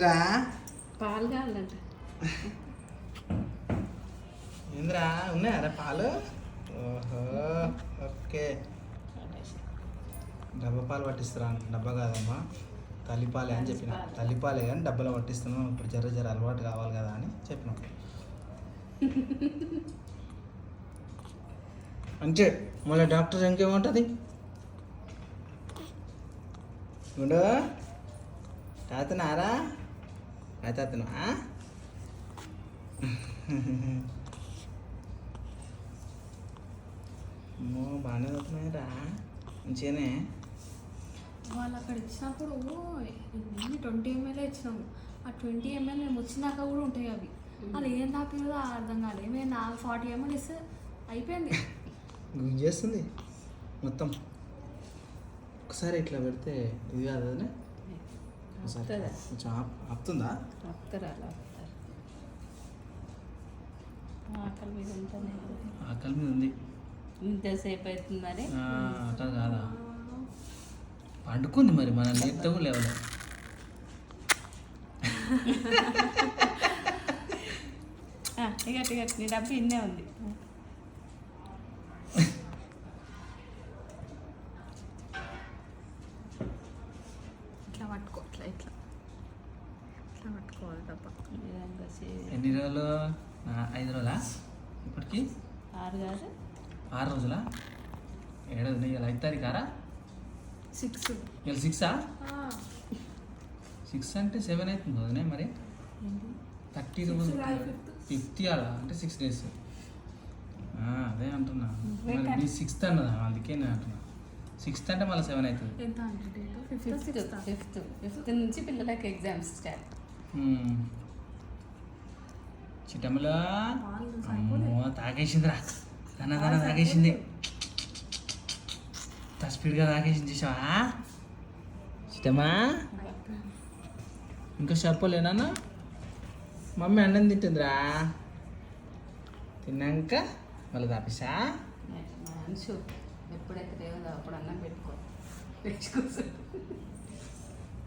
ఏంద్రా పాలు కావాలంట. ఏంద్రా ఉన్నాయారా పాలు? ఓహో ఓకే. డబ్బా పాలు పట్టిస్తారా? డబ్బా కాదమ్మా, తల్లిపాలే అని చెప్పిన. తల్లిపాలే కానీ డబ్బాలో పట్టిస్తున్నాం. ఇప్పుడు జర అలవాటు కావాలి కదా అని చెప్పినాం. అంతే. మళ్ళీ డాక్టర్ ఇంకేముంటుంది? ఉండు తాతనారా తాతను అమ్మో బాగానే అవుతున్నాయిరా, మంచిగానే. వాళ్ళు అక్కడ ఇచ్చినప్పుడు 20 ml ఇచ్చినాము. ఆ 20 ml మేము వచ్చినాక కూడా ఉంటాయి అవి. అది ఏం తాపిందో అర్థం కాలేదు. మేము 40 ml ఇస్తే అయిపోయింది. చేస్తుంది మొత్తం. ఒకసారి ఇట్లా పెడితే ఇది కాదు కదా, కొంచెం ఆపుతుందా? ఆకలి మీద ఉంటుంది. ఆకలి మీద ఉంది. ఇంతసేపు అవుతుంది మరి. అట్లా కాదా, పండుకుంది మరి. మన లేపుతావు లేవలే. ఇక నీ డబ్బు ఇన్నే ఉంది. ఇట్లా పట్టుకో, ఇట్లా పట్టుకోవాలి డబ్బా. ఎన్ని రోజులు? 5 రోజులా ఇప్పటికి? 6 కాదు, 6 రోజులా? 7 ఇవాళ 5 తారీఖారా? 6. ఇవాళ 6ఆ? 6 అంటే 7 అవుతుంది కదనే మరి. 30 రోజులు 50 అలా అంటే 6 days. అదే అంటున్నా. మరి నీ 6th అన్నదా, అందుకే నేను అంటున్నా. 6th అంటే మళ్ళీ 7 అవుతుంది. ఎంత అంటే డేట్? 5th నుంచి పిల్లలకి ఎగ్జామ్స్ స్టార్ట్. చిట్టమ్మలో అమ్మో తాగేసిందిరా, తన తాగేసింది. స్పీడ్గా తాగేసింది చూసావా చిట్టమ్మా? ఇంకా చెప్పలేనా? మమ్మీ అన్నం తింటుందిరా, తిన్నాక మళ్ళీ తాపేసా. ఎప్పుడైతే లేదో అప్పుడు అన్నం పెట్టుకో.